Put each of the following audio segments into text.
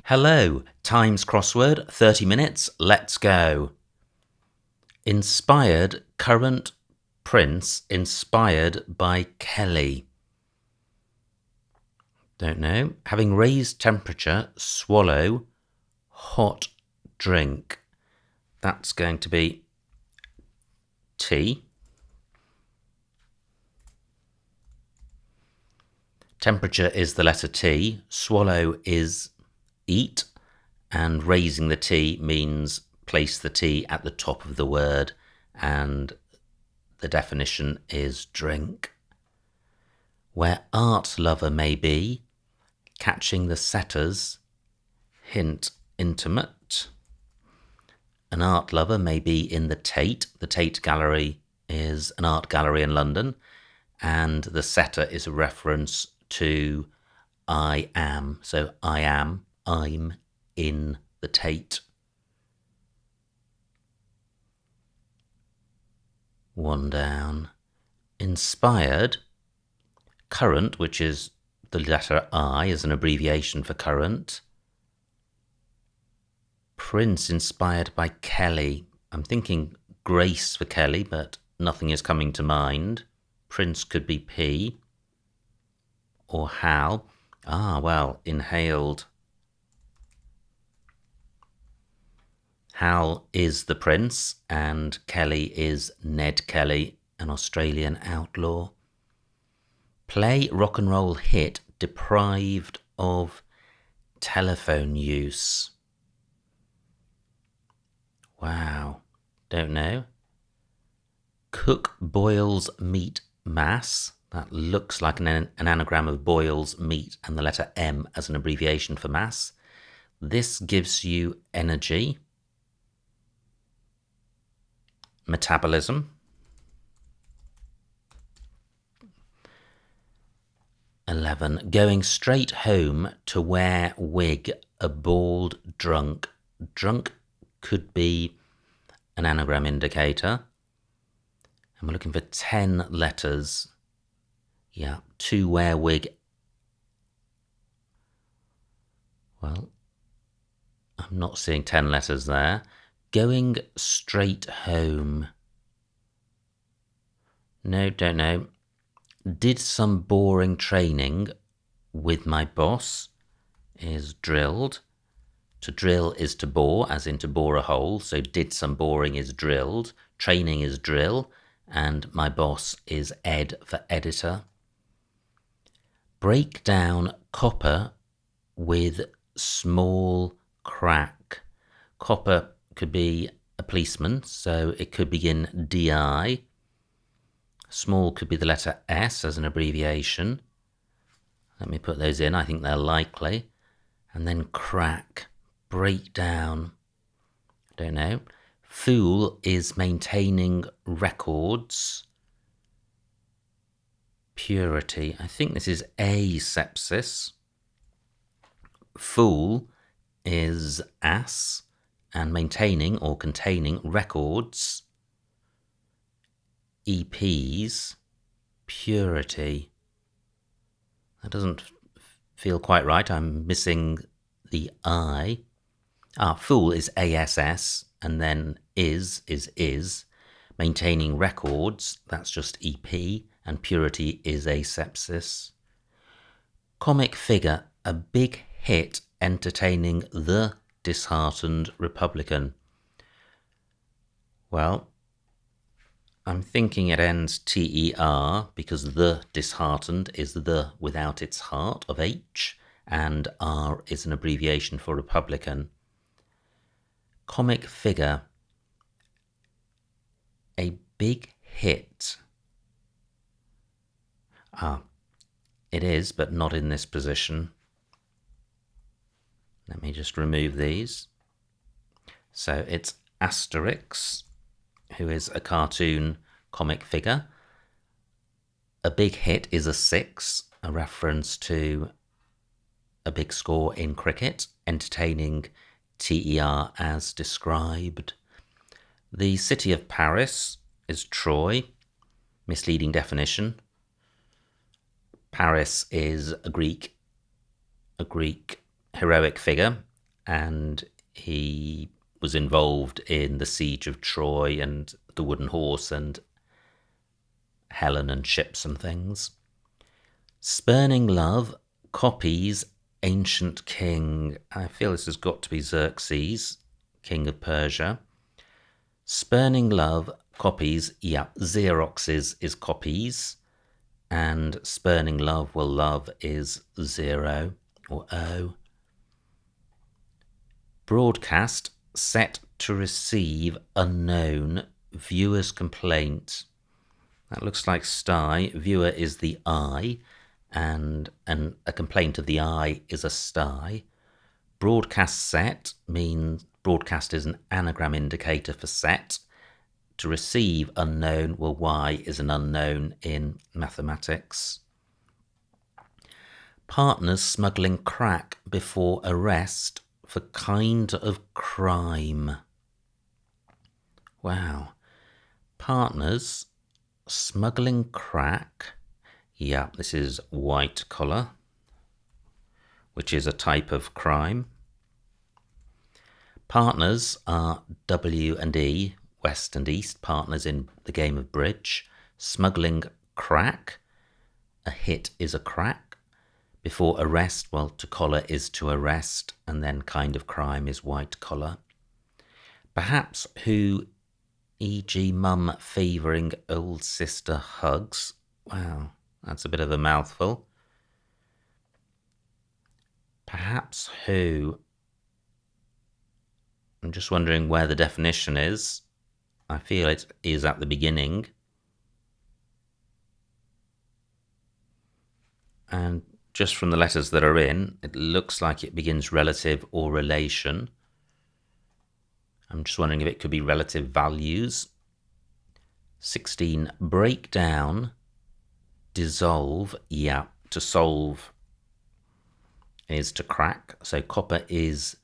Hello, Times Crossword, 30 minutes, let's go. Inspired, current, Prince, inspired by Kelly. Don't know. Having raised temperature, swallow, hot drink. That's going to be tea. Temperature is the letter T, swallow is eat, and raising the T means place the T at the top of the word, and the definition is drink. Where art lover may be, catching the setters, hint intimate. An art lover may be in the Tate. The Tate Gallery is an art gallery in London, and the setter is a reference to I am. So I'm in the Tate. One down. Inspired, current, which is the letter I as an abbreviation for current. Prince inspired by Kelly. I'm thinking Grace for Kelly, but nothing is coming to mind. Prince could be P. Or Hal. Well, inhaled. Hal is the prince, and Kelly is Ned Kelly, an Australian outlaw. Play rock and roll hit deprived of telephone use. Wow, don't know. Cook boils meat mass. That looks like an anagram of boils meat and the letter M as an abbreviation for mass. This gives you energy. Metabolism. 11. Going straight home to wear wig, a bald drunk. Drunk could be an anagram indicator. And we're looking for 10 letters. Yeah, to wear wig. Well, I'm not seeing 10 letters there. Going straight home. No, don't know. Did some boring training with my boss is drilled. To drill is to bore, as in to bore a hole. So did some boring is drilled. Training is drill. And my boss is Ed for editor. Break down copper with small crack. Copper could be a policeman, so it could begin DI. Small could be the letter S as an abbreviation. Let me put those in, I think they're likely. And then crack, break down. Don't know. Fool is maintaining records. Purity, I think this is asepsis. Fool is ass, and maintaining or containing records. EPs, purity. That doesn't feel quite right. I'm missing the I. Fool is ASS, and then is. Maintaining records, that's just EP, and purity is asepsis. Comic figure, a big hit entertaining the disheartened Republican. Well, I'm thinking it ends TER because the disheartened is the without its heart of H, and R is an abbreviation for Republican. Comic figure, a big hit. It is, but not in this position. Let me just remove these. So it's Asterix, who is a cartoon comic figure. A big hit is a 6, a reference to a big score in cricket, entertaining TER as described. The city of Paris is Troy, misleading definition. Paris is a Greek heroic figure, and he was involved in the siege of Troy and the wooden horse and Helen and ships and things. Spurning love copies ancient king. I feel this has got to be Xerxes, king of Persia. Spurning love copies, yeah, Xerox is copies, and spurning love, well, love is 0 or O. Broadcast set to receive unknown viewer's complaint. That looks like sty. Viewer is the I, and a complaint of the I is a sty. Broadcast set means broadcast is an anagram indicator for set. To receive unknown, well, Y is an unknown in mathematics. Partners smuggling crack before arrest for kind of crime. Wow. Partners smuggling crack. Yeah, this is white collar, which is a type of crime. Partners are W and E, west and east, partners in the game of bridge. Smuggling crack. A hit is a crack. Before arrest, well, to collar is to arrest, and then kind of crime is white collar. Perhaps who, e.g. mum favouring old sister hugs. Wow, that's a bit of a mouthful. Perhaps who, I'm just wondering where the definition is. I feel it is at the beginning. And just from the letters that are in, it looks like it begins relative or relation. I'm just wondering if it could be relative values. 16, break down, dissolve, yeah, to solve is to crack. So copper is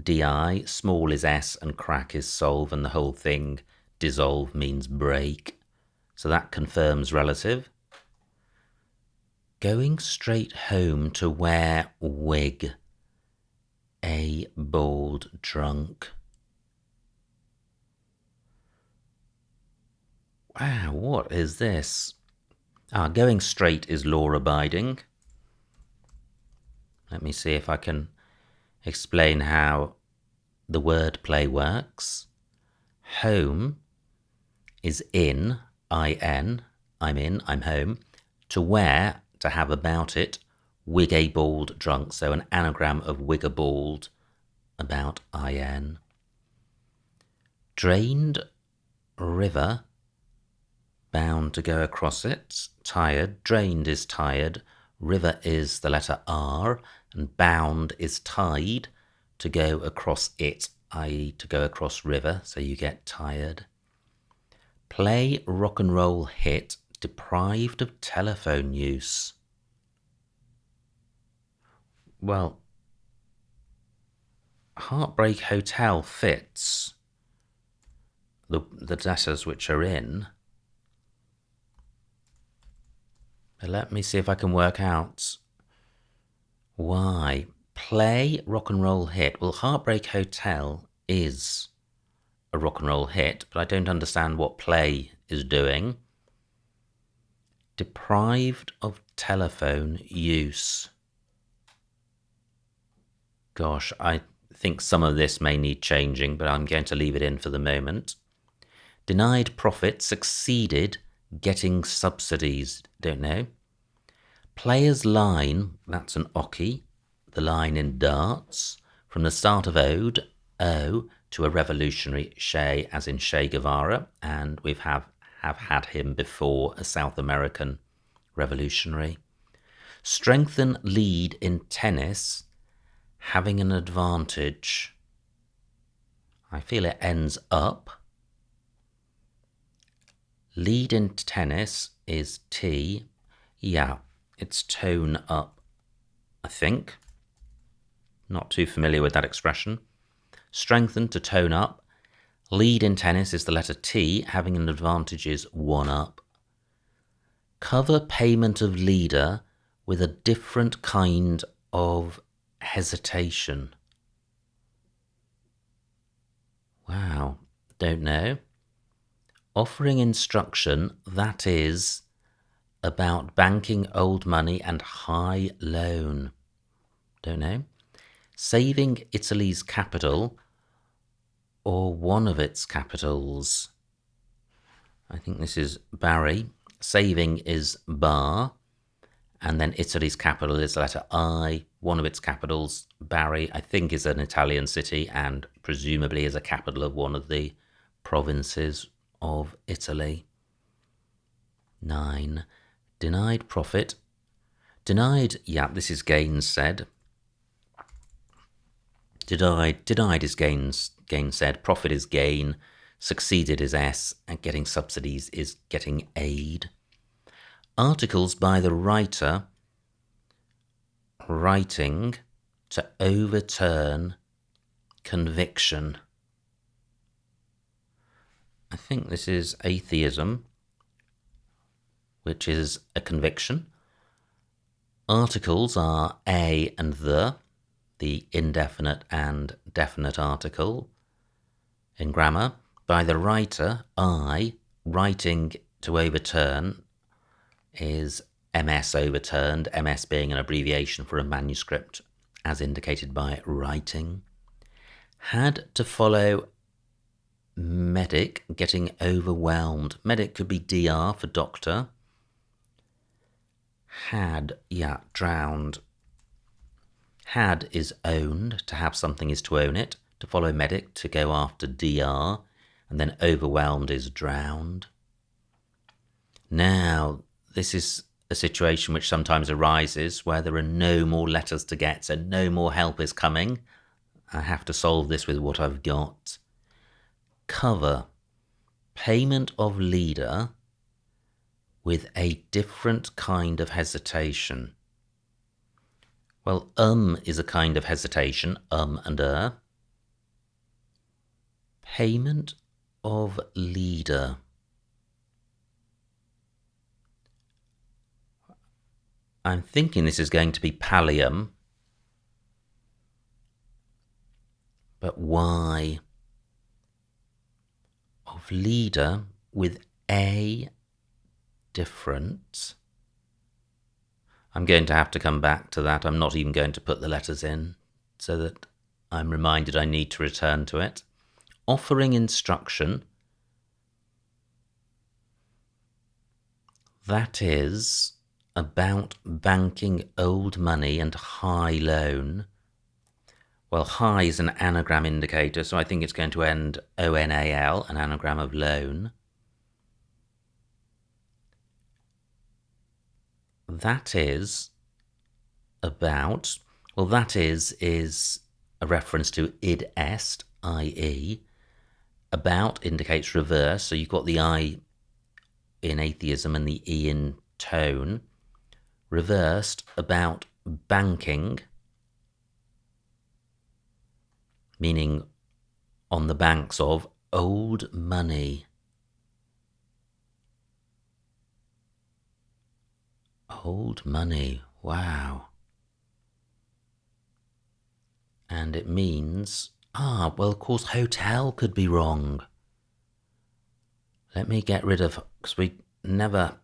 DI, small is S, and crack is solve, and the whole thing, dissolve, means break. So that confirms relative. Going straight home to wear wig. A bald drunk. Wow, what is this? Going straight is law-abiding. Let me see if I can explain how the wordplay works. Home is in, I-N, I'm in, I'm home. To wear, to have about it. Wig a bald drunk, so an anagram of wig a bald, about I-N. Drained river, bound to go across it. Tired, drained is tired. River is the letter R, and bound is tied, to go across it, i.e. to go across river, so you get tired. Play rock and roll hit, deprived of telephone use. Well, Heartbreak Hotel fits the letters which are in. But let me see if I can work out why. Play rock and roll hit. Well, Heartbreak Hotel is a rock and roll hit, but I don't understand what play is doing. Deprived of telephone use. Gosh, I think some of this may need changing, but I'm going to leave it in for the moment. Denied profit, succeeded getting subsidies. Don't know. Player's line, that's an ocky, the line in darts. From the start of ode, O, to a revolutionary, Che, as in Che Guevara, and we have had him before, a South American revolutionary. Strengthen lead in tennis, having an advantage. I feel it ends up. Lead in tennis is T. Yeah, it's tone up, I think. Not too familiar with that expression. Strengthen, to tone up. Lead in tennis is the letter T. Having an advantage is one up. Cover payment of leader with a different kind of hesitation. Wow, don't know. Offering instruction, that is about banking old money and high loan. Don't know. Saving Italy's capital or one of its capitals. I think this is Bari. Saving is bar, and then Italy's capital is the letter I. One of its capitals, Bari, I think is an Italian city and presumably is a capital of one of the provinces of Italy. 9. Denied profit. Denied, yeah, this is gainsaid. Denied is gainsaid. Profit is gain. Succeeded is S. And getting subsidies is getting aid. Articles by the writer writing to overturn conviction. I think this is atheism, which is a conviction. Articles are a and the indefinite and definite article in grammar. By the writer, I, writing to overturn is MS overturned, MS being an abbreviation for a manuscript, as indicated by writing. Had to follow medic, getting overwhelmed. Medic could be DR for doctor. Had, yeah, drowned. Had is owned, to have something is to own it. To follow medic, to go after DR. And then overwhelmed is drowned. Now, this is a situation which sometimes arises where there are no more letters to get, so no more help is coming. I have to solve this with what I've got. Cover. Payment of leader with a different kind of hesitation. Well, is a kind of hesitation, and Payment of leader. I'm thinking this is going to be pallium, but why? Of leader with a different. I'm going to have to come back to that. I'm not even going to put the letters in so that I'm reminded I need to return to it. Offering instruction. That is about banking old money and high loan. Well, high is an anagram indicator, so I think it's going to end ONAL, an anagram of loan. That is about, well, that is a reference to id est, i.e. About indicates reverse, so you've got the I in atheism and the E in tone. Reversed, about banking, meaning on the banks of old money. Old money, wow. And it means, well, of course, hotel could be wrong. Let me get rid of, because we never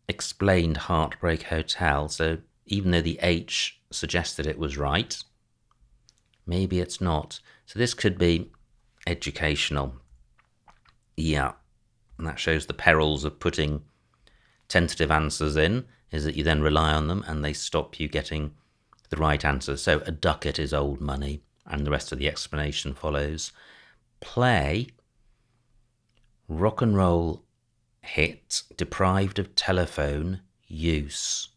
explained Heartbreak Hotel, so even though the H suggested it was right, maybe it's not. So this could be educational. Yeah, and that shows the perils of putting tentative answers in, is that you then rely on them and they stop you getting the right answer. So a ducat is old money, and the rest of the explanation follows. Play, rock and roll hit, deprived of telephone use.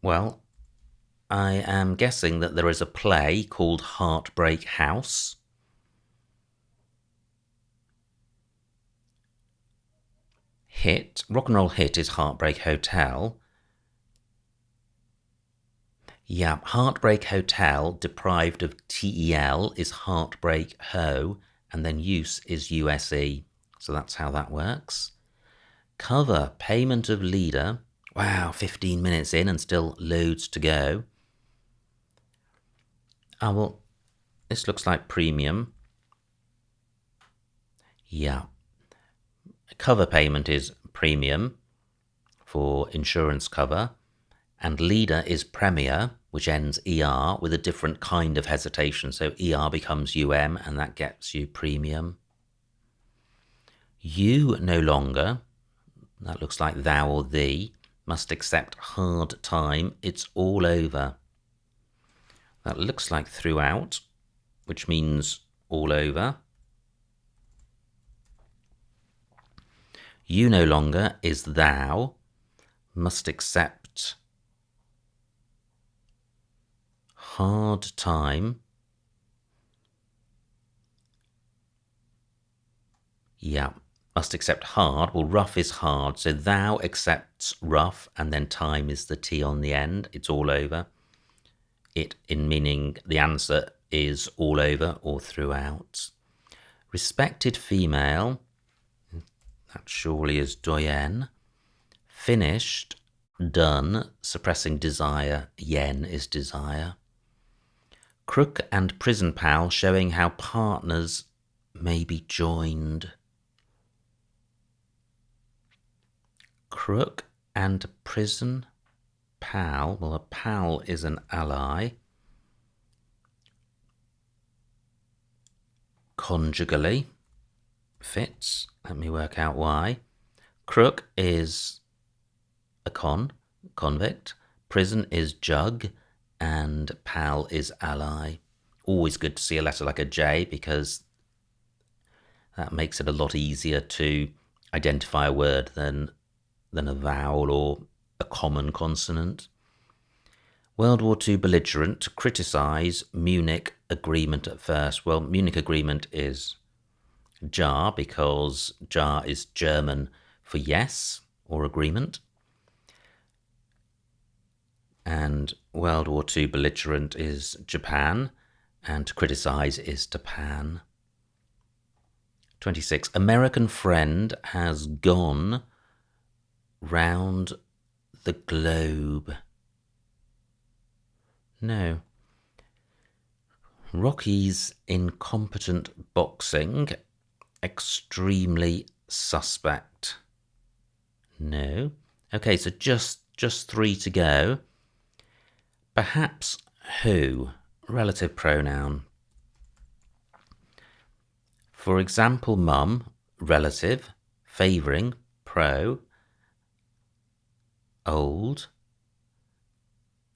Well, I am guessing that there is a play called Heartbreak House. Hit, rock and roll hit is Heartbreak Hotel. Yeah, Heartbreak Hotel, deprived of TEL, is Heartbreak Ho, and then use is USE. So that's how that works. Cover, payment of leader, Wow, 15 minutes in and still loads to go. Oh, well, this looks like premium. Yeah. Cover payment is premium for insurance cover. And leader is premier, which ends ER with a different kind of hesitation. So ER becomes UM, and that gets you premium. You no longer, that looks like thou or thee, must accept hard time. It's all over. That looks like throughout, which means all over. You no longer is thou, must accept hard time. Yeah, must accept hard. Well, rough is hard. So thou accepts rough, and then time is the T on the end. It's all over. It in meaning the answer is all over or throughout. Respected female, that surely is doyenne. Finished, done, suppressing desire, yen is desire. Crook and prison pal, showing how partners may be joined. Crook and prison pal, well, a pal is an ally. Conjugally fits. Let me work out why. Crook is a convict. Prison is jug, and pal is ally. Always good to see a letter like a J, because that makes it a lot easier to identify a word than a vowel or a common consonant. World War II belligerent, to criticise Munich agreement at first. Well, Munich agreement is jar, because jar is German for yes or agreement. And World War II belligerent is Japan, and to criticise is Japan. 26. American friend has gone round the globe. No. Rocky's incompetent boxing, extremely suspect. No. Okay, so just 3 to go. Perhaps who, relative pronoun. For example, mum, relative, favouring, pro, old,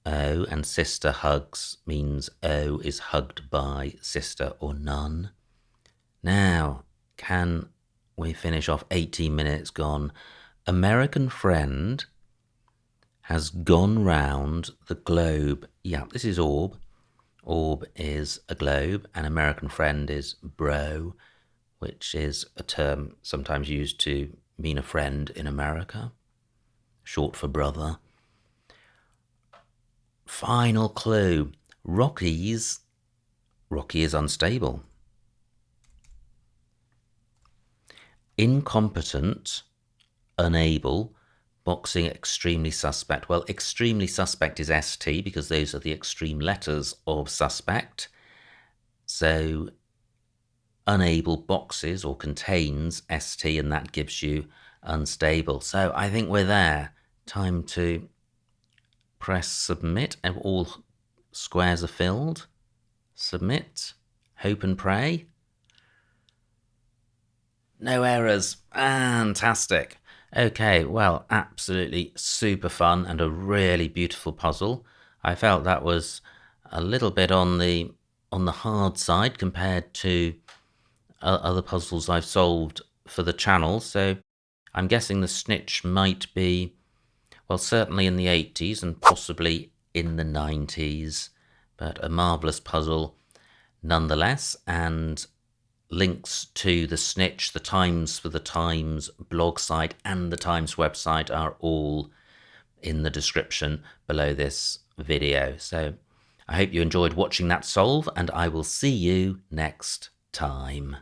O, and sister hugs means O is hugged by sister or none. Now, can we finish off? 18 minutes gone. American friend has gone round the globe. Yeah, this is orb. Orb is a globe, and American friend is bro, which is a term sometimes used to mean a friend in America, short for brother. Final clue. Rocky is unstable. Incompetent, unable, boxing extremely suspect. Well, extremely suspect is ST, because those are the extreme letters of suspect. So unable boxes or contains ST, and that gives you unstable. So I think we're there. Time to press submit, and all squares are filled. Submit, hope and pray. No errors. Fantastic. Okay, well, absolutely super fun and a really beautiful puzzle. I felt that was a little bit on the hard side compared to other puzzles I've solved for the channel. So I'm guessing the snitch might be, well, certainly in the 80s and possibly in the 90s, but a marvellous puzzle nonetheless. And links to the snitch, the Times for the Times blog site, and the Times website are all in the description below this video. So I hope you enjoyed watching that solve, and I will see you next time.